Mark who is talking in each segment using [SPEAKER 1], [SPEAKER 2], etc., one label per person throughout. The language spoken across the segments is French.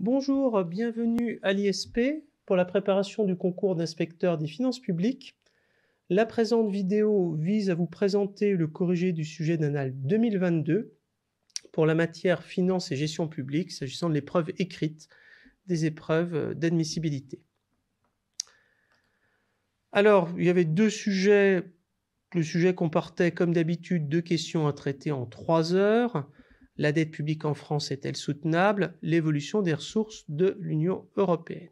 [SPEAKER 1] Bonjour, bienvenue à l'ISP pour la préparation du concours d'inspecteur des finances publiques. La présente vidéo vise à vous présenter le corrigé du sujet d'annale 2022 pour la matière finance et gestion publique, s'agissant de l'épreuve écrite des épreuves d'admissibilité. Alors, il y avait deux sujets. Le sujet comportait, comme d'habitude, 2 questions à traiter en 3 heures. La dette publique en France est-elle soutenable? L'évolution des ressources de l'Union européenne.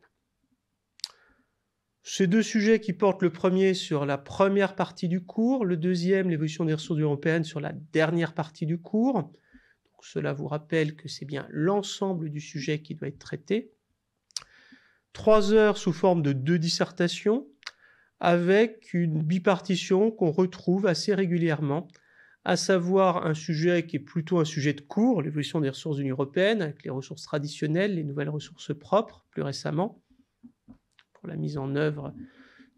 [SPEAKER 1] Ces deux sujets qui portent le premier sur la première partie du cours, le deuxième, l'évolution des ressources européennes, sur la dernière partie du cours. Donc, cela vous rappelle que c'est bien l'ensemble du sujet qui doit être traité. 3 heures sous forme de 2 dissertations, avec une bipartition qu'on retrouve assez régulièrement, à savoir un sujet qui est plutôt un sujet de cours, l'évolution des ressources de l'Union européenne, avec les ressources traditionnelles, les nouvelles ressources propres, plus récemment, pour la mise en œuvre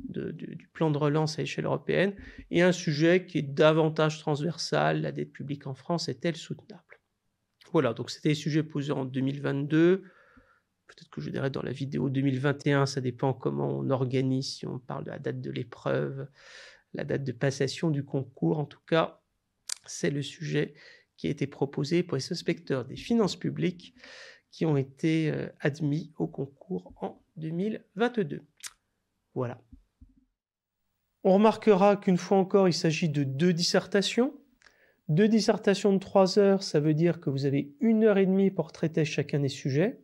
[SPEAKER 1] du plan de relance à l'échelle européenne, et un sujet qui est davantage transversal, la dette publique en France est-elle soutenable? Voilà, donc c'était les sujets posés en 2022, peut-être que je dirais dans la vidéo 2021, ça dépend comment on organise, si on parle de la date de l'épreuve, la date de passation du concours. En tout cas, c'est le sujet qui a été proposé pour les inspecteurs des finances publiques qui ont été admis au concours en 2022. Voilà. On remarquera qu'une fois encore, il s'agit de 2 dissertations. 2 dissertations de 3 heures, ça veut dire que vous avez 1 heure et demie pour traiter chacun des sujets.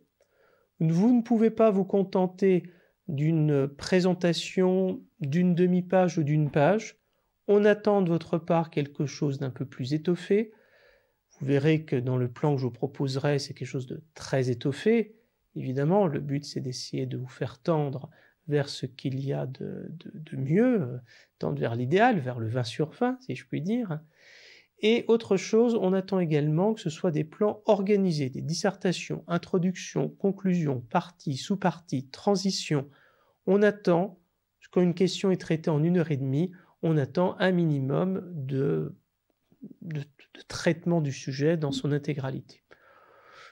[SPEAKER 1] Vous ne pouvez pas vous contenter d'une présentation d'une demi-page ou d'une page. On attend de votre part quelque chose d'un peu plus étoffé. Vous verrez que dans le plan que je vous proposerai, c'est quelque chose de très étoffé. Évidemment, le but, c'est d'essayer de vous faire tendre vers ce qu'il y a de mieux, tendre vers l'idéal, vers le 20 sur 20, si je puis dire. Et autre chose, on attend également que ce soit des plans organisés, des dissertations, introduction, conclusion, partie, sous-partie, transition. On attend, quand une question est traitée en 1 heure et demie, on attend un minimum de traitement du sujet dans son intégralité.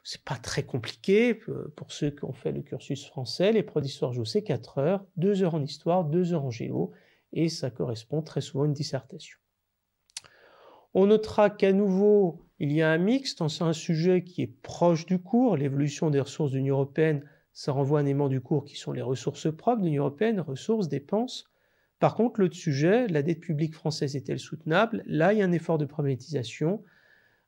[SPEAKER 1] C'est pas très compliqué, pour ceux qui ont fait le cursus français, l'épreuve d'histoire géo c'est 4 heures, 2 heures en histoire, 2 heures en géo, et ça correspond très souvent à une dissertation. On notera qu'à nouveau, il y a un mixte, c'est un sujet qui est proche du cours, l'évolution des ressources de l'Union européenne, ça renvoie à un élément du cours qui sont les ressources propres de l'Union européenne, ressources, dépenses. Par contre, l'autre sujet, la dette publique française est-elle soutenable? Là, il y a un effort de problématisation,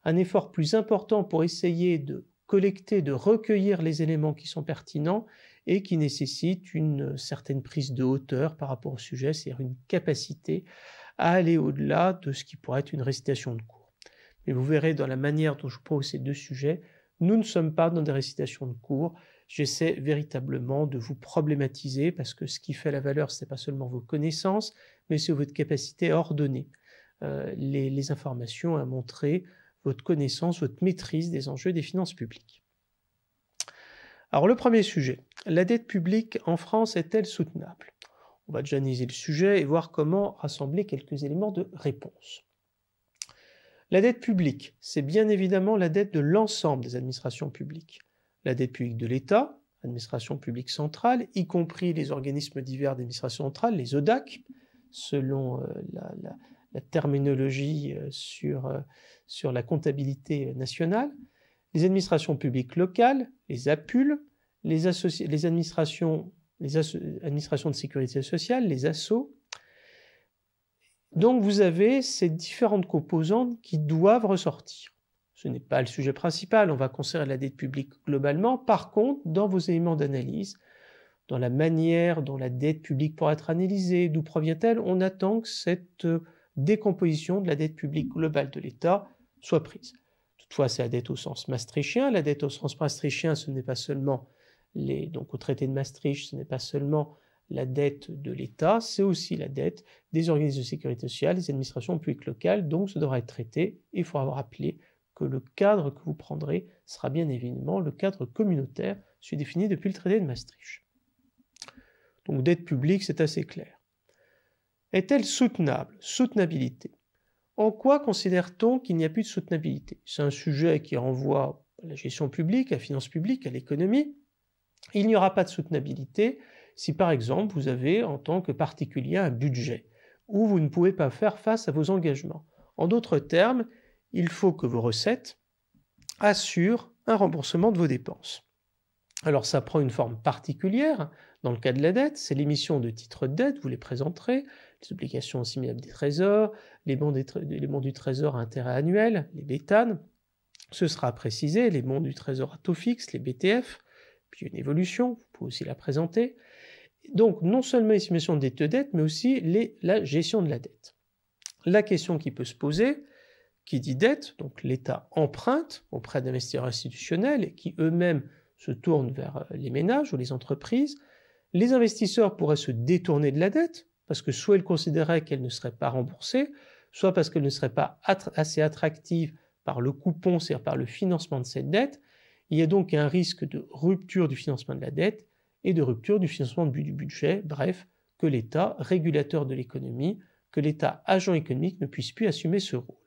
[SPEAKER 1] un effort plus important pour essayer de collecter, de recueillir les éléments qui sont pertinents et qui nécessitent une certaine prise de hauteur par rapport au sujet, c'est-à-dire une capacité à aller au-delà de ce qui pourrait être une récitation de cours. Mais vous verrez dans la manière dont je pose ces 2 sujets, nous ne sommes pas dans des récitations de cours. J'essaie véritablement de vous problématiser parce que ce qui fait la valeur, ce n'est pas seulement vos connaissances, mais c'est votre capacité à ordonner les informations, à montrer votre connaissance, votre maîtrise des enjeux des finances publiques. Alors le premier sujet, la dette publique en France est-elle soutenable? On va déjà analyser le sujet et voir comment rassembler quelques éléments de réponse. La dette publique, c'est bien évidemment la dette de l'ensemble des administrations publiques. La dette publique de l'État, administration publique centrale, y compris les organismes divers d'administration centrale, les ODAC, selon la terminologie sur la comptabilité nationale, les administrations publiques locales, les APUL, les administrations de sécurité sociale, les ASSO. Donc vous avez ces différentes composantes qui doivent ressortir. Ce n'est pas le sujet principal, on va considérer la dette publique globalement. Par contre, dans vos éléments d'analyse, dans la manière dont la dette publique pourra être analysée, d'où provient-elle, on attend que cette décomposition de la dette publique globale de l'État soit prise. Toutefois, c'est la dette au sens maastrichtien. La dette au sens maastrichtien, ce n'est pas seulement donc au traité de Maastricht, ce n'est pas seulement la dette de l'État, c'est aussi la dette des organismes de sécurité sociale, des administrations publiques locales, donc ça devra être traité. Il faudra rappeler que le cadre que vous prendrez sera bien évidemment le cadre communautaire, celui défini depuis le traité de Maastricht. Donc dette publique, c'est assez clair. Est-elle soutenable? Soutenabilité. En quoi considère-t-on qu'il n'y a plus de soutenabilité? C'est un sujet qui renvoie à la gestion publique, à la finance publique, à l'économie. Il n'y aura pas de soutenabilité si par exemple vous avez en tant que particulier un budget où vous ne pouvez pas faire face à vos engagements. En d'autres termes, il faut que vos recettes assurent un remboursement de vos dépenses. Alors ça prend une forme particulière dans le cas de la dette, c'est l'émission de titres de dette, vous les présenterez, les obligations assimilables des trésors, les bons du trésor à intérêt annuel, les bétanes, ce sera précisé, les bons du trésor à taux fixe, les BTF, puis une évolution, vous pouvez aussi la présenter. Donc non seulement l'estimation de dette, mais aussi la gestion de la dette. La question qui peut se poser, qui dit dette, donc l'État emprunte auprès d'investisseurs institutionnels et qui eux-mêmes se tournent vers les ménages ou les entreprises. Les investisseurs pourraient se détourner de la dette parce que soit ils considéraient qu'elle ne serait pas remboursée, soit parce qu'elle ne serait pas assez attractive par le coupon, c'est-à-dire par le financement de cette dette. Il y a donc un risque de rupture du financement de la dette et de rupture du financement du budget, bref, que l'État, régulateur de l'économie, que l'État, agent économique, ne puisse plus assumer ce rôle.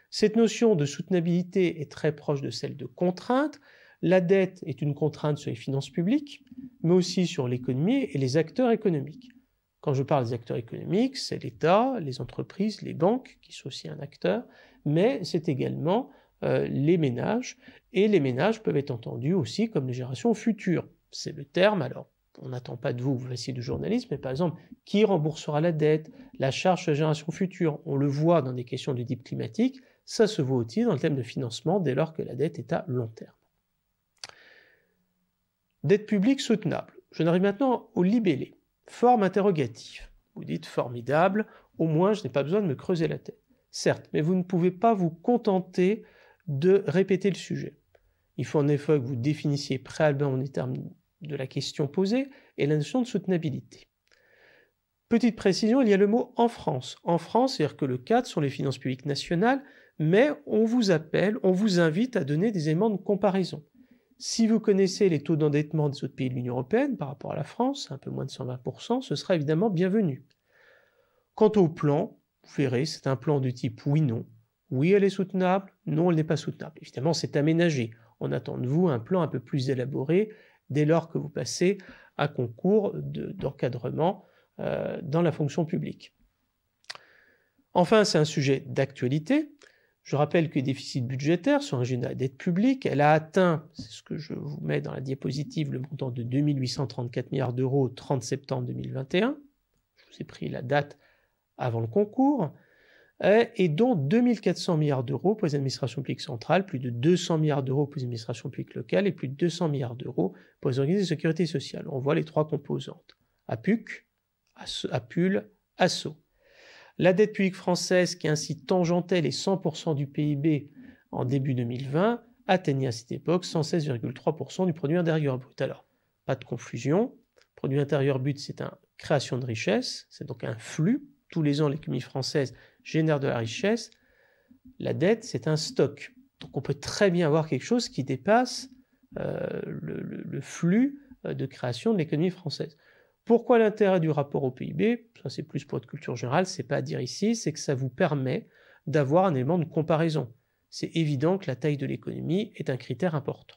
[SPEAKER 1] Cette notion de soutenabilité est très proche de celle de contrainte. La dette est une contrainte sur les finances publiques, mais aussi sur l'économie et les acteurs économiques. Quand je parle des acteurs économiques, c'est l'État, les entreprises, les banques, qui sont aussi un acteur, mais c'est également les ménages, et les ménages peuvent être entendus aussi comme les générations futures. C'est le terme, alors on n'attend pas de vous fassiez du journalisme, mais par exemple, qui remboursera la dette, la charge sur les générations futures, on le voit dans des questions de type climatique, ça se voit aussi dans le thème de financement dès lors que la dette est à long terme. Dette publique soutenable. Je n'arrive maintenant au libellé. Forme interrogative. Vous dites formidable, au moins je n'ai pas besoin de me creuser la tête. Certes, mais vous ne pouvez pas vous contenter de répéter le sujet. Il faut en effet que vous définissiez préalablement les termes de la question posée et la notion de soutenabilité. Petite précision, il y a le mot « en France ». En France, c'est-à-dire que le cadre sont les finances publiques nationales, mais on vous invite à donner des éléments de comparaison. Si vous connaissez les taux d'endettement des autres pays de l'Union européenne par rapport à la France, un peu moins de 120%, ce sera évidemment bienvenu. Quant au plan, vous verrez, c'est un plan du type oui-non. Oui, elle est soutenable, non, elle n'est pas soutenable. Évidemment, c'est aménagé. On attend de vous un plan un peu plus élaboré dès lors que vous passez à concours d'encadrement dans la fonction publique. Enfin, c'est un sujet d'actualité. Je rappelle que les déficits budgétaires sont régionaux à la dette publique. Elle a atteint, c'est ce que je vous mets dans la diapositive, le montant de 2 834 milliards d'euros au 30 septembre 2021. Je vous ai pris la date avant le concours. Et dont 2 400 milliards d'euros pour les administrations publiques centrales, plus de 200 milliards d'euros pour les administrations publiques locales et plus de 200 milliards d'euros pour les organismes de sécurité sociale. On voit les trois composantes. APUC, APUL, ASSO. La dette publique française, qui ainsi tangentait les 100% du PIB en début 2020, atteignait à cette époque 116,3% du produit intérieur brut. Alors, pas de confusion, produit intérieur brut, c'est une création de richesse, c'est donc un flux. Tous les ans, l'économie française génère de la richesse. La dette, c'est un stock. Donc on peut très bien avoir quelque chose qui dépasse le flux de création de l'économie française. Pourquoi l'intérêt du rapport au PIB? Ça c'est plus pour votre culture générale, c'est pas à dire ici, c'est que ça vous permet d'avoir un élément de comparaison. C'est évident que la taille de l'économie est un critère important.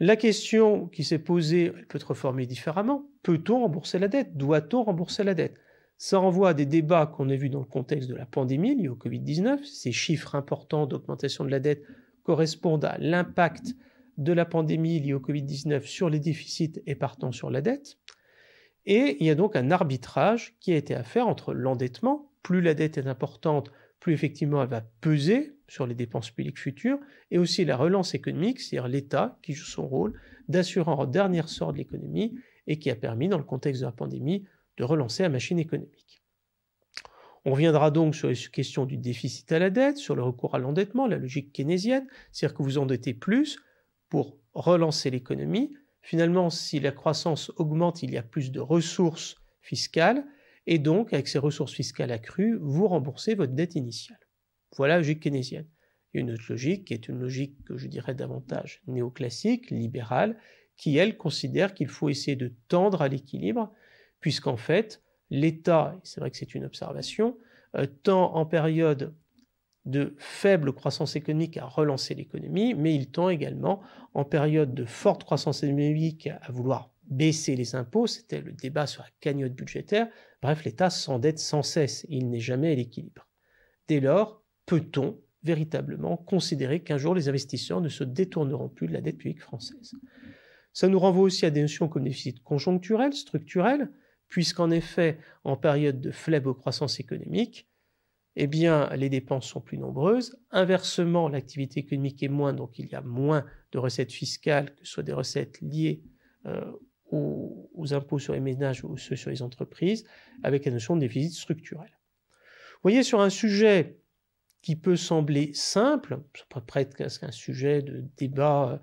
[SPEAKER 1] La question qui s'est posée, elle peut être reformulée différemment. Peut-on rembourser la dette? Doit-on rembourser la dette? Ça renvoie à des débats qu'on a vus dans le contexte de la pandémie liée au Covid-19. Ces chiffres importants d'augmentation de la dette correspondent à l'impact de la pandémie liée au Covid-19 sur les déficits et partant sur la dette. Et il y a donc un arbitrage qui a été à faire entre l'endettement, plus la dette est importante, plus effectivement elle va peser sur les dépenses publiques futures, et aussi la relance économique, c'est-à-dire l'État qui joue son rôle d'assurant en dernier ressort de l'économie et qui a permis, dans le contexte de la pandémie, de relancer la machine économique. On reviendra donc sur les questions du déficit à la dette, sur le recours à l'endettement, la logique keynésienne, c'est-à-dire que vous endettez plus pour relancer l'économie. Finalement, si la croissance augmente, il y a plus de ressources fiscales, et donc, avec ces ressources fiscales accrues, vous remboursez votre dette initiale. Voilà la logique keynésienne. Il y a une autre logique qui est une logique que je dirais davantage néoclassique, libérale, qui, elle, considère qu'il faut essayer de tendre à l'équilibre, puisqu'en fait, l'État, et c'est vrai que c'est une observation, tend en période de faible croissance économique à relancer l'économie, mais il tend également, en période de forte croissance économique, à vouloir baisser les impôts. C'était le débat sur la cagnotte budgétaire. Bref, l'État s'endette sans cesse, il n'est jamais à l'équilibre. Dès lors, peut-on véritablement considérer qu'un jour les investisseurs ne se détourneront plus de la dette publique française? Ça nous renvoie aussi à des notions comme déficit conjoncturel, structurel, puisqu'en effet, en période de faible croissance économique, eh bien, les dépenses sont plus nombreuses. Inversement, l'activité économique est moindre, donc il y a moins de recettes fiscales, que ce soit des recettes liées aux impôts sur les ménages ou ceux sur les entreprises, avec la notion de déficit structurel. Vous voyez, sur un sujet qui peut sembler simple, c'est pas presque un sujet de débat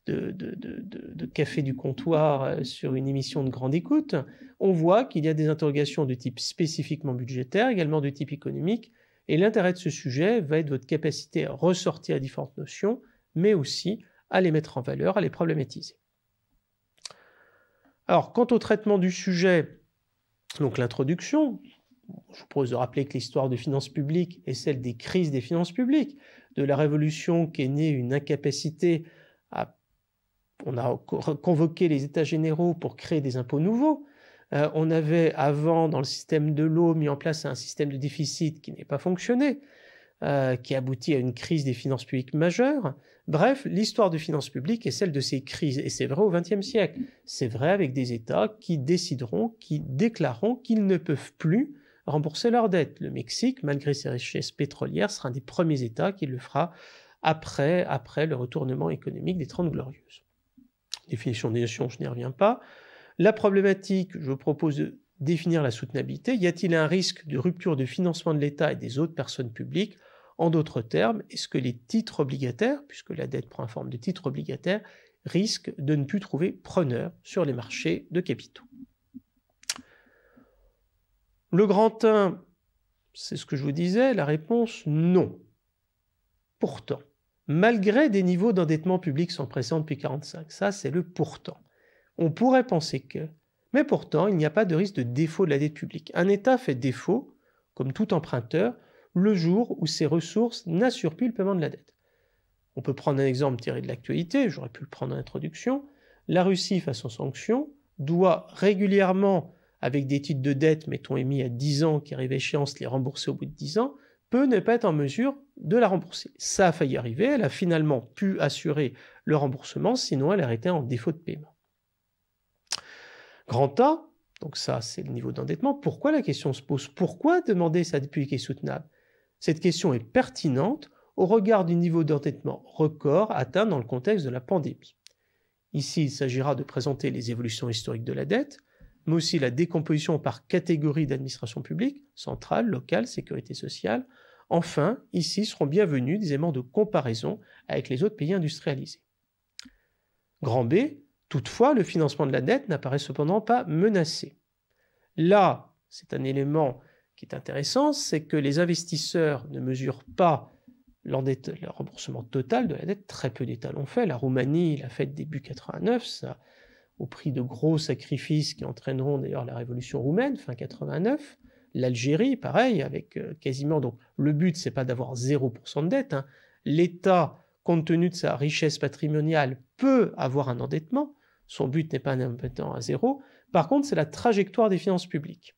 [SPEAKER 1] de café du comptoir sur une émission de grande écoute, on voit qu'il y a des interrogations de type spécifiquement budgétaire, également de type économique, et l'intérêt de ce sujet va être votre capacité à ressortir différentes notions, mais aussi à les mettre en valeur, à les problématiser. Alors, quant au traitement du sujet, donc l'introduction, je vous propose de rappeler que l'histoire des finances publiques est celle des crises des finances publiques, de la Révolution qu'est née une incapacité à... On a convoqué les États généraux pour créer des impôts nouveaux. On avait avant, dans le système de l'eau, mis en place un système de déficit qui n'avait pas fonctionné, qui aboutit à une crise des finances publiques majeure. Bref, l'histoire des finances publiques est celle de ces crises, et c'est vrai au XXe siècle. C'est vrai avec des États qui décideront, qui déclareront qu'ils ne peuvent plus rembourser leurs dettes. Le Mexique, malgré ses richesses pétrolières, sera un des premiers États qui le fera après le retournement économique des Trente Glorieuses. Définition des notions, je n'y reviens pas. La problématique, je vous propose de définir la soutenabilité. Y a-t-il un risque de rupture de financement de l'État et des autres personnes publiques? En d'autres termes, est-ce que les titres obligataires, puisque la dette prend forme de titres obligataires, risquent de ne plus trouver preneur sur les marchés de capitaux? Le grand 1, c'est ce que je vous disais, la réponse non. Pourtant, malgré des niveaux d'endettement public sans précédent depuis 1945, ça c'est le pourtant. On pourrait penser que, mais pourtant il n'y a pas de risque de défaut de la dette publique. Un État fait défaut, comme tout emprunteur, le jour où ses ressources n'assurent plus le paiement de la dette. On peut prendre un exemple tiré de l'actualité, j'aurais pu le prendre en introduction. La Russie, face aux sanctions, doit régulièrement, avec des titres de dette, mettons émis à 10 ans, qui arrivent à échéance, les rembourser au bout de 10 ans, peut ne pas être en mesure de la rembourser. Ça a failli arriver, elle a finalement pu assurer le remboursement, sinon elle aurait été en défaut de paiement. Grand A, donc ça c'est le niveau d'endettement, pourquoi la question se pose? Pourquoi demander sa dette publique est soutenable? Cette question est pertinente au regard du niveau d'endettement record atteint dans le contexte de la pandémie. Ici, il s'agira de présenter les évolutions historiques de la dette, mais aussi la décomposition par catégorie d'administration publique, centrale, locale, sécurité sociale. Enfin, ici seront bienvenus des éléments de comparaison avec les autres pays industrialisés. Grand B, toutefois, le financement de la dette n'apparaît cependant pas menacé. Là, c'est un élément qui est intéressant, c'est que les investisseurs ne mesurent pas le remboursement total de la dette. Très peu d'États l'ont fait. La Roumanie l'a fait début 89, ça, au prix de gros sacrifices qui entraîneront d'ailleurs la révolution roumaine, fin 89. L'Algérie, pareil, avec quasiment... Donc, le but, c'est pas d'avoir 0% de dette. L'État, compte tenu de sa richesse patrimoniale, peut avoir un endettement. Son but n'est pas un endettement à zéro. Par contre, c'est la trajectoire des finances publiques.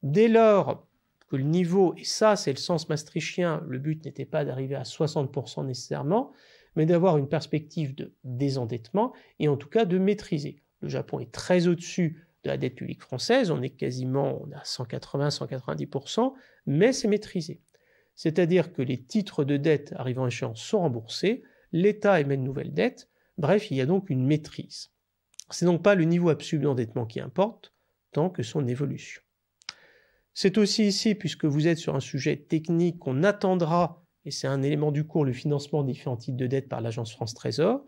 [SPEAKER 1] Dès lors que le niveau, et ça c'est le sens maastrichtien, le but n'était pas d'arriver à 60% nécessairement, mais d'avoir une perspective de désendettement et en tout cas de maîtriser. Le Japon est très au-dessus de la dette publique française, on est quasiment, on a 180-190%, mais c'est maîtrisé. C'est-à-dire que les titres de dette arrivant à échéance sont remboursés, l'État émet de nouvelles dettes, bref, il y a donc une maîtrise. C'est donc pas le niveau absolu d'endettement qui importe, tant que son évolution. C'est aussi ici, puisque vous êtes sur un sujet technique, qu'on attendra, et c'est un élément du cours, le financement des différents titres de dette par l'Agence France Trésor,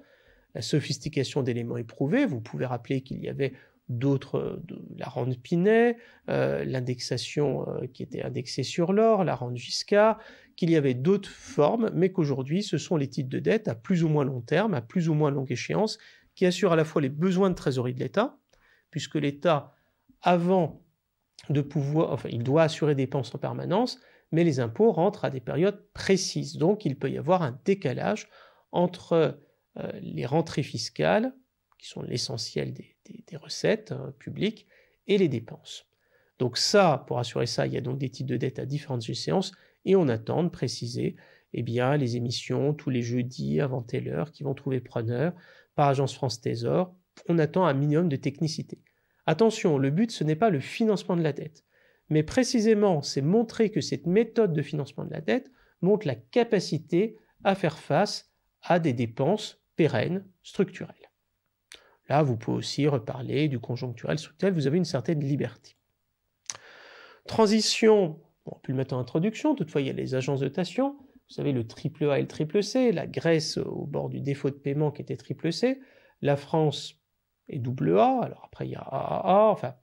[SPEAKER 1] la sophistication d'éléments éprouvés. Vous pouvez rappeler qu'il y avait d'autres, la rente Pinet, l'indexation qui était indexée sur l'or, la rente Giscard, qu'il y avait d'autres formes, mais qu'aujourd'hui, ce sont les titres de dette à plus ou moins long terme, à plus ou moins longue échéance, qui assurent à la fois les besoins de trésorerie de l'État, puisque l'État, avant de pouvoir, enfin, il doit assurer des dépenses en permanence, mais les impôts rentrent à des périodes précises. Donc il peut y avoir un décalage entre les rentrées fiscales, qui sont l'essentiel des recettes publiques, et les dépenses. Donc ça, pour assurer ça, il y a donc des types de dettes à différentes échéances, et on attend de préciser les émissions tous les jeudis avant telle heure qui vont trouver preneur par Agence France Trésor. On attend un minimum de technicité. Attention, le but, ce n'est pas le financement de la dette, mais précisément, c'est montrer que cette méthode de financement de la dette montre la capacité à faire face à des dépenses pérennes, structurelles. Là, vous pouvez aussi reparler du conjoncturel, structurel, vous avez une certaine liberté. Transition, on peut le mettre en introduction, toutefois il y a les agences de notation, vous savez le AAA et le CCC, la Grèce au bord du défaut de paiement qui était CCC, la France est AA, alors après il y a AAA, enfin...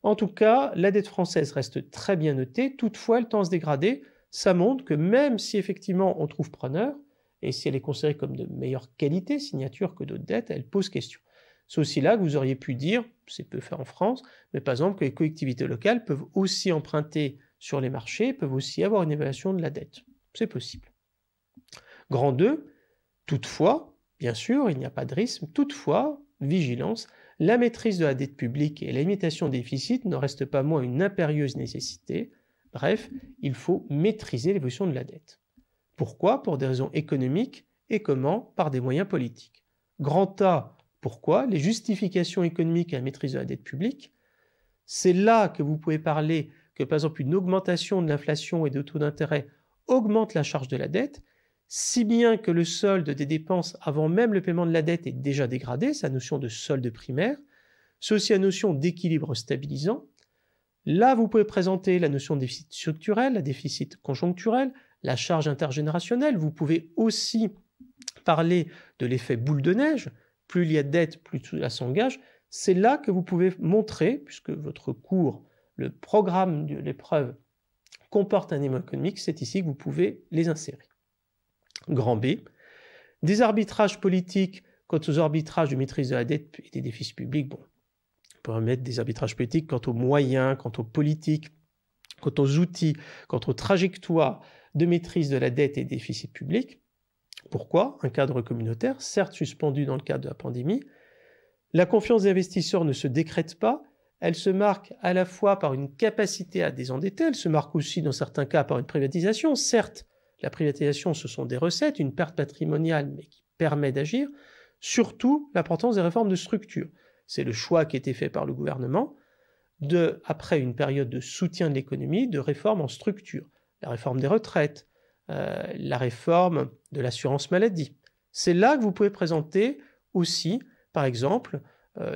[SPEAKER 1] En tout cas, la dette française reste très bien notée, toutefois elle tend à se dégrader, ça montre que même si effectivement on trouve preneur, et si elle est considérée comme de meilleure qualité, signature que d'autres dettes, elle pose question. C'est aussi là que vous auriez pu dire, c'est peu fait en France, mais par exemple que les collectivités locales peuvent aussi emprunter sur les marchés, peuvent aussi avoir une évaluation de la dette. C'est possible. Grand 2, toutefois, bien sûr, il n'y a pas de risque, toutefois, vigilance, la maîtrise de la dette publique et la limitation des déficits ne restent pas moins une impérieuse nécessité. Bref, il faut maîtriser l'évolution de la dette. Pourquoi? Pour des raisons économiques et comment? Par des moyens politiques. Grand A, pourquoi? Les justifications économiques à la maîtrise de la dette publique. C'est là que vous pouvez parler que par exemple une augmentation de l'inflation et de taux d'intérêt augmente la charge de la dette, si bien que le solde des dépenses avant même le paiement de la dette est déjà dégradé, c'est la notion de solde primaire, c'est aussi la notion d'équilibre stabilisant. Là, vous pouvez présenter la notion de déficit structurel, la déficit conjoncturel, la charge intergénérationnelle, vous pouvez aussi parler de l'effet boule de neige, plus il y a de dette, plus cela s'engage, c'est là que vous pouvez montrer, puisque votre cours, le programme de l'épreuve comporte un élément économique, c'est ici que vous pouvez les insérer. Grand B, des arbitrages politiques quant aux arbitrages de maîtrise de la dette et des déficits publics. Bon, on peut remettre des arbitrages politiques quant aux moyens, quant aux politiques, quant aux outils, quant aux trajectoires de maîtrise de la dette et des déficits publics. Pourquoi? Un cadre communautaire, certes suspendu dans le cadre de la pandémie. La confiance des investisseurs ne se décrète pas, elle se marque à la fois par une capacité à désendetter, elle se marque aussi dans certains cas par une privatisation, certes. La privatisation, ce sont des recettes, une perte patrimoniale, mais qui permet d'agir. Surtout, l'importance des réformes de structure. C'est le choix qui a été fait par le gouvernement, après une période de soutien de l'économie, de réformes en structure. La réforme des retraites, la réforme de l'assurance maladie. C'est là que vous pouvez présenter aussi, par exemple,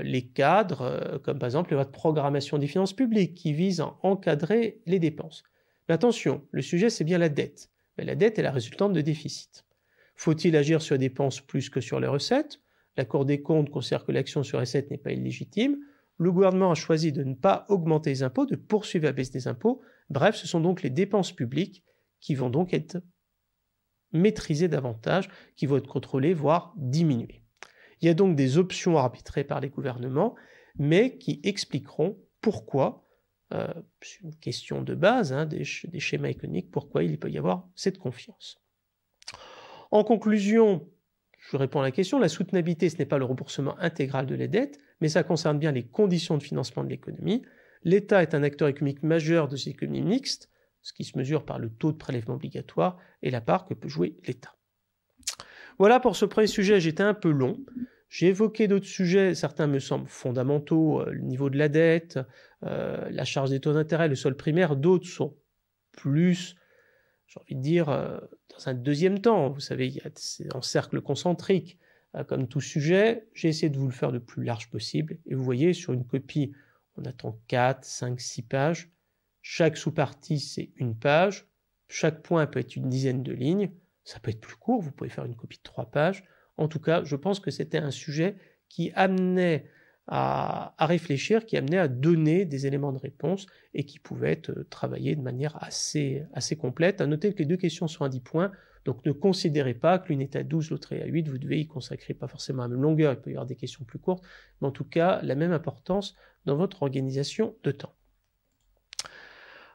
[SPEAKER 1] les cadres, comme par exemple les lois de programmation des finances publiques, qui visent à encadrer les dépenses. Mais attention, le sujet c'est bien la dette. Mais la dette est la résultante de déficit. Faut-il agir sur les dépenses plus que sur les recettes? La Cour des comptes considère que l'action sur les recettes n'est pas illégitime. Le gouvernement a choisi de ne pas augmenter les impôts, de poursuivre la baisse des impôts. Bref, ce sont donc les dépenses publiques qui vont donc être maîtrisées davantage, qui vont être contrôlées, voire diminuées. Il y a donc des options arbitrées par les gouvernements, mais qui expliqueront pourquoi, c'est une question de base, des schémas économiques, pourquoi il peut y avoir cette confiance. En conclusion, je réponds à la question, la soutenabilité, ce n'est pas le remboursement intégral de la dette, mais ça concerne bien les conditions de financement de l'économie. L'État est un acteur économique majeur de ces économies mixtes, ce qui se mesure par le taux de prélèvement obligatoire et la part que peut jouer l'État. Voilà pour ce premier sujet, j'étais un peu long. J'ai évoqué d'autres sujets, certains me semblent fondamentaux, le niveau de la dette, la charge des taux d'intérêt, le solde primaire, d'autres sont plus, j'ai envie de dire, dans un deuxième temps. Vous savez, c'est en cercle concentrique, comme tout sujet. J'ai essayé de vous le faire le plus large possible. Et vous voyez, sur une copie, on attend 4, 5, 6 pages. Chaque sous-partie, c'est une page. Chaque point peut être une dizaine de lignes. Ça peut être plus court, vous pouvez faire une copie de 3 pages. En tout cas, je pense que c'était un sujet qui amenait à réfléchir, qui amenait à donner des éléments de réponse et qui pouvait être travaillé de manière assez complète. À noter que les deux questions sont à 10 points, donc ne considérez pas que l'une est à 12, l'autre est à 8, vous devez y consacrer pas forcément la même longueur, il peut y avoir des questions plus courtes, mais en tout cas la même importance dans votre organisation de temps.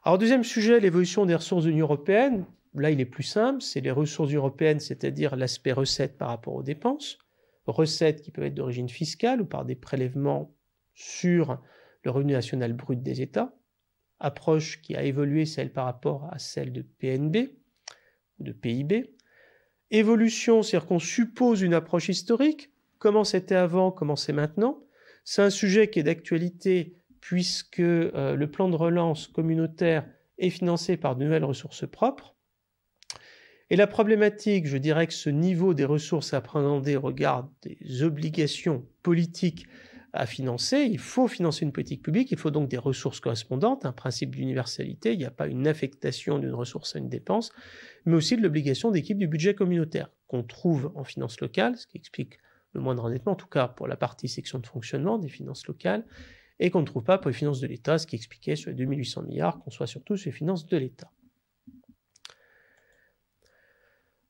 [SPEAKER 1] Alors, deuxième sujet, l'évolution des ressources de l'Union européenne. Là, il est plus simple, c'est les ressources européennes, c'est-à-dire l'aspect recettes par rapport aux dépenses. Recettes qui peuvent être d'origine fiscale ou par des prélèvements sur le revenu national brut des États. Approche qui a évolué, celle par rapport à celle de PNB ou de PIB. Évolution, c'est-à-dire qu'on suppose une approche historique. Comment c'était avant, comment c'est maintenant. C'est un sujet qui est d'actualité puisque le plan de relance communautaire est financé par de nouvelles ressources propres. Et la problématique, je dirais que ce niveau des ressources à appréhender regarde des obligations politiques à financer. Il faut financer une politique publique, il faut donc des ressources correspondantes, un principe d'universalité, il n'y a pas une affectation d'une ressource à une dépense, mais aussi de l'obligation d'équipe du budget communautaire qu'on trouve en finances locales, ce qui explique le moindre endettement, en tout cas pour la partie section de fonctionnement des finances locales, et qu'on ne trouve pas pour les finances de l'État, ce qui expliquait sur les 2800 milliards qu'on soit surtout sur les finances de l'État.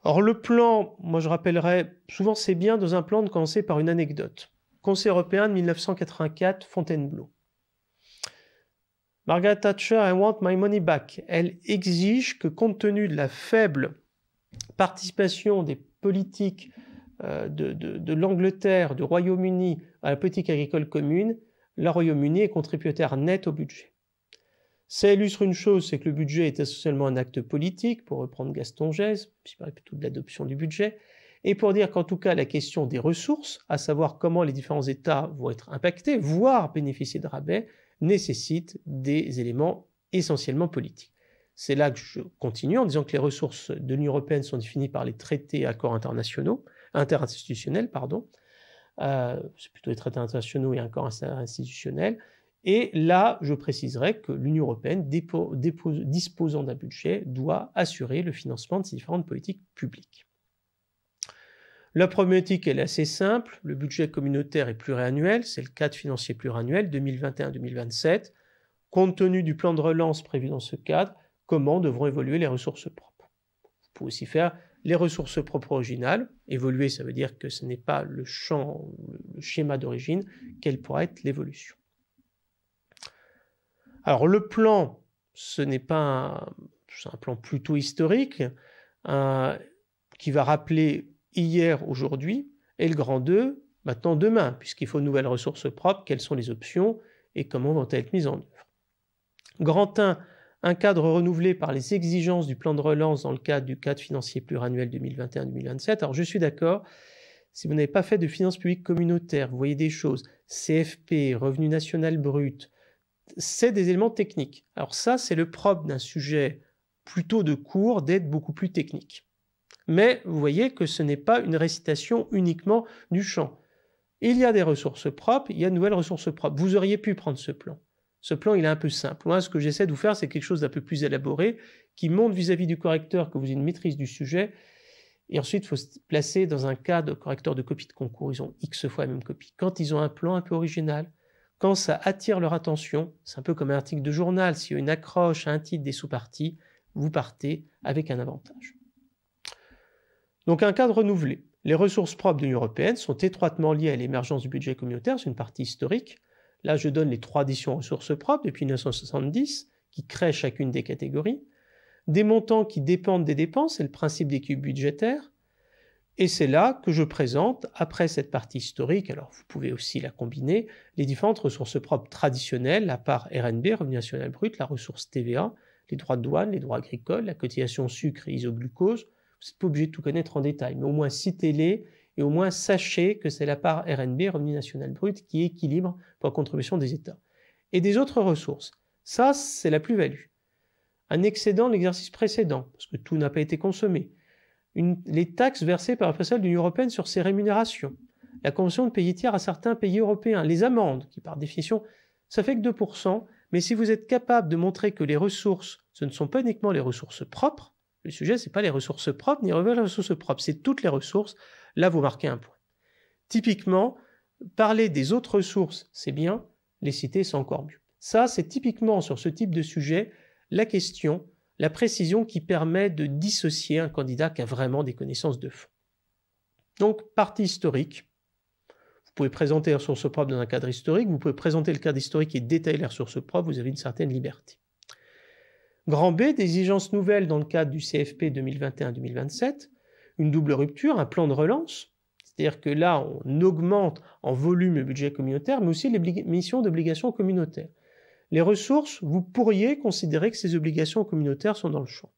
[SPEAKER 1] Or le plan, moi je rappellerai, souvent c'est bien dans un plan de commencer par une anecdote. Conseil européen de 1984, Fontainebleau. Margaret Thatcher, I want my money back. Elle exige que compte tenu de la faible participation des politiques de l'Angleterre, du Royaume-Uni à la politique agricole commune, le Royaume-Uni est contributeur net au budget. Ça illustre une chose, c'est que le budget est essentiellement un acte politique, pour reprendre Gaston Gèze, qui parlait plutôt de l'adoption du budget, et pour dire qu'en tout cas la question des ressources, à savoir comment les différents États vont être impactés, voire bénéficier de rabais, nécessite des éléments essentiellement politiques. C'est là que je continue en disant que les ressources de l'Union européenne sont définies par les traités et accords interinstitutionnels, c'est plutôt les traités internationaux et accords institutionnels. Et là, je préciserai que l'Union européenne, disposant d'un budget, doit assurer le financement de ces différentes politiques publiques. La problématique, elle est assez simple. Le budget communautaire est pluriannuel, c'est le cadre financier pluriannuel 2021-2027. Compte tenu du plan de relance prévu dans ce cadre, comment devront évoluer les ressources propres? Vous pouvez aussi faire les ressources propres originales. Évoluer, ça veut dire que ce n'est pas le schéma d'origine, quelle pourra être l'évolution. Alors le plan, c'est un plan plutôt historique, qui va rappeler hier, aujourd'hui, et le grand 2, maintenant demain, puisqu'il faut de nouvelles ressources propres, quelles sont les options et comment vont-elles être mises en œuvre. Grand 1, un cadre renouvelé par les exigences du plan de relance dans le cadre du cadre financier pluriannuel 2021-2027. Alors je suis d'accord, si vous n'avez pas fait de finances publiques communautaires, vous voyez des choses, CFP, revenu national brut, c'est des éléments techniques. Alors ça, c'est le propre d'un sujet plutôt de cours, d'être beaucoup plus technique. Mais vous voyez que ce n'est pas une récitation uniquement du champ. Il y a des ressources propres, il y a de nouvelles ressources propres. Vous auriez pu prendre ce plan. Ce plan, il est un peu simple. Moi, ce que j'essaie de vous faire, c'est quelque chose d'un peu plus élaboré, qui montre vis-à-vis du correcteur que vous avez une maîtrise du sujet. Et ensuite, il faut se placer dans un cas de correcteur de copie de concours. Ils ont X fois la même copie. Quand ils ont un plan un peu original, quand ça attire leur attention, c'est un peu comme un article de journal. S'il y a une accroche, un titre, des sous-parties, vous partez avec un avantage. Donc un cadre renouvelé. Les ressources propres de l'Union européenne sont étroitement liées à l'émergence du budget communautaire, c'est une partie historique. Là, je donne les 3 additions ressources propres depuis 1970, qui créent chacune des catégories. Des montants qui dépendent des dépenses, c'est le principe d'équilibre budgétaire. Et c'est là que je présente, après cette partie historique, alors vous pouvez aussi la combiner, les différentes ressources propres traditionnelles, la part RNB, revenu national brut, la ressource TVA, les droits de douane, les droits agricoles, la cotisation sucre et isoglucose. Vous n'êtes pas obligé de tout connaître en détail, mais au moins citez-les et au moins sachez que c'est la part RNB, revenu national brut, qui équilibre pour la contribution des États. Et des autres ressources. Ça, c'est la plus-value. Un excédent de l'exercice précédent, parce que tout n'a pas été consommé. Les taxes versées par le personnel de l'Union européenne sur ses rémunérations. La convention de pays tiers à certains pays européens. Les amendes, qui par définition, ça fait que 2%. Mais si vous êtes capable de montrer que les ressources, ce ne sont pas uniquement les ressources propres, le sujet, ce n'est pas les ressources propres, ni les ressources propres, c'est toutes les ressources. Là, vous marquez un point. Typiquement, parler des autres ressources, c'est bien, les citer, c'est encore mieux. Ça, c'est typiquement sur ce type de sujet, la question, la précision qui permet de dissocier un candidat qui a vraiment des connaissances de fond. Donc, partie historique. Vous pouvez présenter les ressources propres dans un cadre historique, vous pouvez présenter le cadre historique et détailler les ressources propres, vous avez une certaine liberté. Grand B, des exigences nouvelles dans le cadre du CFP 2021-2027, une double rupture, un plan de relance, c'est-à-dire que là, on augmente en volume le budget communautaire, mais aussi les missions d'obligations communautaires. Les ressources, vous pourriez considérer que ces obligations communautaires sont dans le champ.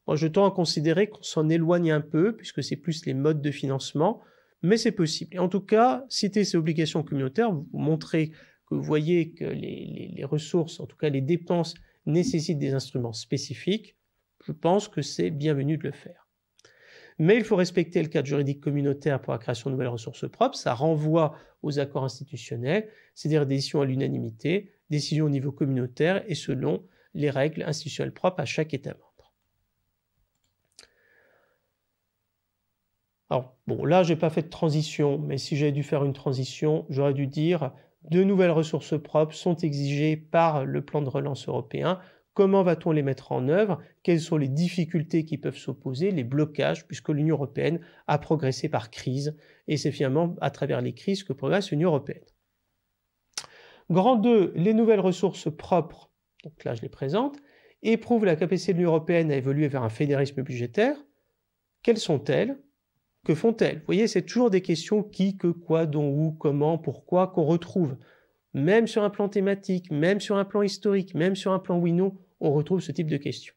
[SPEAKER 1] Moi, je tends à considérer qu'on s'en éloigne un peu, puisque c'est plus les modes de financement, mais c'est possible. Et en tout cas, citer ces obligations communautaires, vous montrez que vous voyez que les ressources, en tout cas les dépenses, nécessitent des instruments spécifiques. Je pense que c'est bienvenu de le faire. Mais il faut respecter le cadre juridique communautaire pour la création de nouvelles ressources propres. Ça renvoie aux accords institutionnels, c'est-à-dire des décisions à l'unanimité, décisions au niveau communautaire et selon les règles institutionnelles propres à chaque État membre. Alors, bon, là, je n'ai pas fait de transition, mais si j'avais dû faire une transition, j'aurais dû dire de nouvelles ressources propres sont exigées par le plan de relance européen. Comment va-t-on les mettre en œuvre? Quelles sont les difficultés qui peuvent s'opposer, les blocages, puisque l'Union européenne a progressé par crise, et c'est finalement à travers les crises que progresse l'Union européenne. Grand 2, les nouvelles ressources propres, donc là je les présente, éprouvent la capacité de l'Union européenne à évoluer vers un fédéralisme budgétaire. Quelles sont-elles? Que font-elles? Vous voyez, c'est toujours des questions qui, que, quoi, dont, où, comment, pourquoi, qu'on retrouve. Même sur un plan thématique, même sur un plan historique, même sur un plan oui-non, on retrouve ce type de questions.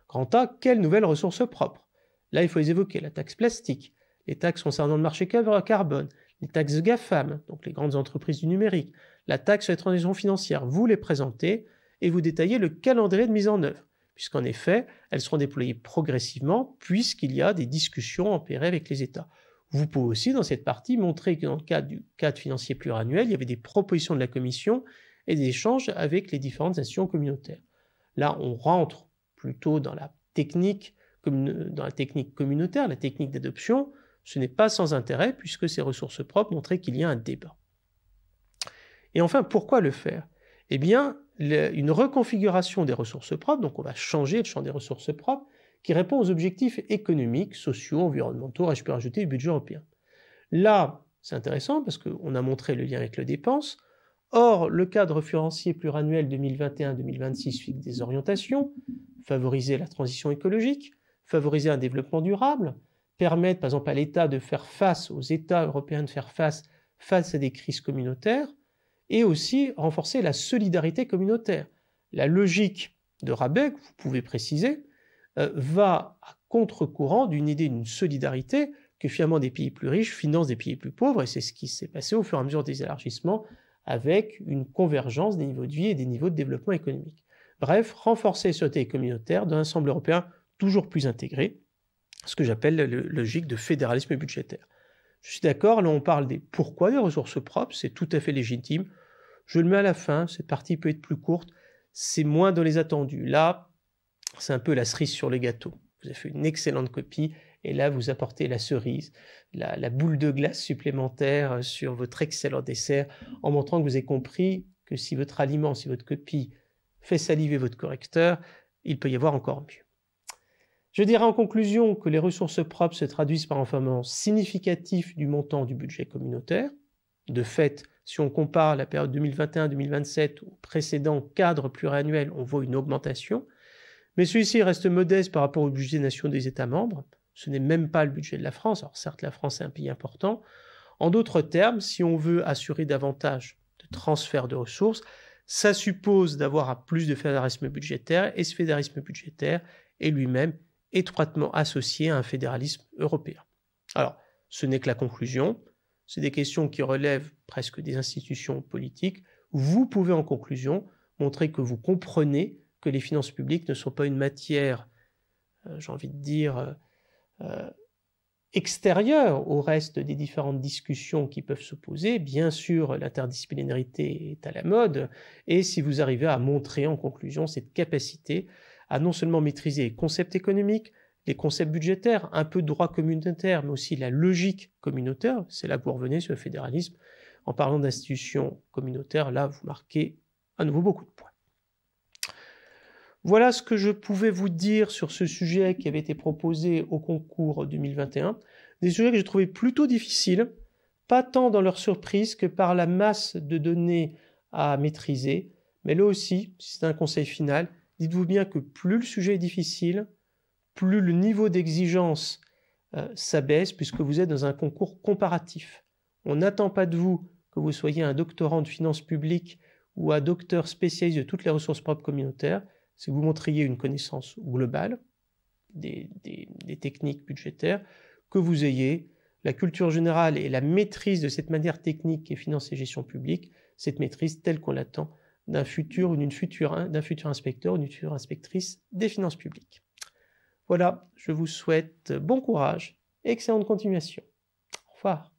[SPEAKER 1] Grand A, quelles nouvelles ressources propres? Là, il faut les évoquer. La taxe plastique, les taxes concernant le marché carbone, les taxes GAFAM, donc les grandes entreprises du numérique, la taxe sur les transactions financières. Vous les présentez et vous détaillez le calendrier de mise en œuvre, puisqu'en effet, elles seront déployées progressivement, puisqu'il y a des discussions empirées avec les États. Vous pouvez aussi, dans cette partie, montrer que dans le cadre du cadre financier pluriannuel, il y avait des propositions de la Commission et des échanges avec les différentes institutions communautaires. Là, on rentre plutôt dans la technique communautaire, la technique d'adoption. Ce n'est pas sans intérêt, puisque ces ressources propres montraient qu'il y a un débat. Et enfin, pourquoi le faire? Eh bien, une reconfiguration des ressources propres, donc on va changer le champ des ressources propres, qui répond aux objectifs économiques, sociaux, environnementaux, je peux rajouter le budget européen. Là, c'est intéressant parce qu'on a montré le lien avec les dépenses. Or, le cadre financier pluriannuel 2021-2026 fixe des orientations, favoriser la transition écologique, favoriser un développement durable, permettre par exemple à l'État de faire face, aux États européens de faire face à des crises communautaires, et aussi renforcer la solidarité communautaire. La logique de rabais, que vous pouvez préciser, va à contre-courant d'une idée d'une solidarité que finalement des pays plus riches financent des pays plus pauvres, et c'est ce qui s'est passé au fur et à mesure des élargissements, avec une convergence des niveaux de vie et des niveaux de développement économique. Bref, renforcer la solidarité communautaire dans un ensemble européen toujours plus intégré, ce que j'appelle la logique de fédéralisme budgétaire. Je suis d'accord, là on parle des pourquoi des ressources propres, c'est tout à fait légitime. Je le mets à la fin, cette partie peut être plus courte, c'est moins dans les attendus. Là, c'est un peu la cerise sur le gâteau. Vous avez fait une excellente copie, et là vous apportez la cerise, la boule de glace supplémentaire sur votre excellent dessert, en montrant que vous avez compris que si votre aliment, si votre copie fait saliver votre correcteur, il peut y avoir encore mieux. Je dirais en conclusion que les ressources propres se traduisent par un renforcement significatif du montant du budget communautaire. De fait, si on compare la période 2021-2027 au précédent cadre pluriannuel, on voit une augmentation. Mais celui-ci reste modeste par rapport au budget national des États membres. Ce n'est même pas le budget de la France. Alors certes, la France est un pays important. En d'autres termes, si on veut assurer davantage de transfert de ressources, ça suppose d'avoir plus de fédéralisme budgétaire, et ce fédéralisme budgétaire est lui-même étroitement associé à un fédéralisme européen. Alors, ce n'est que la conclusion, c'est des questions qui relèvent presque des institutions politiques. Vous pouvez en conclusion montrer que vous comprenez que les finances publiques ne sont pas une matière, j'ai envie de dire, extérieure au reste des différentes discussions qui peuvent se poser. Bien sûr, l'interdisciplinarité est à la mode, et si vous arrivez à montrer en conclusion cette capacité à non seulement maîtriser les concepts économiques, les concepts budgétaires, un peu de droit communautaire, mais aussi la logique communautaire, c'est là que vous revenez sur le fédéralisme. En parlant d'institutions communautaires, là, vous marquez à nouveau beaucoup de points. Voilà ce que je pouvais vous dire sur ce sujet qui avait été proposé au concours 2021. Des sujets que j'ai trouvé plutôt difficiles, pas tant dans leur surprise que par la masse de données à maîtriser, mais là aussi, c'est un conseil final, dites-vous bien que plus le sujet est difficile, plus le niveau d'exigence s'abaisse, puisque vous êtes dans un concours comparatif. On n'attend pas de vous que vous soyez un doctorant de finances publiques ou un docteur spécialiste de toutes les ressources propres communautaires, c'est que vous montriez une connaissance globale des techniques budgétaires, que vous ayez la culture générale et la maîtrise de cette manière technique et finance et gestion publique, cette maîtrise telle qu'on l'attend d'un futur inspecteur ou d'une future inspectrice des finances publiques. Voilà, je vous souhaite bon courage et excellente continuation. Au revoir.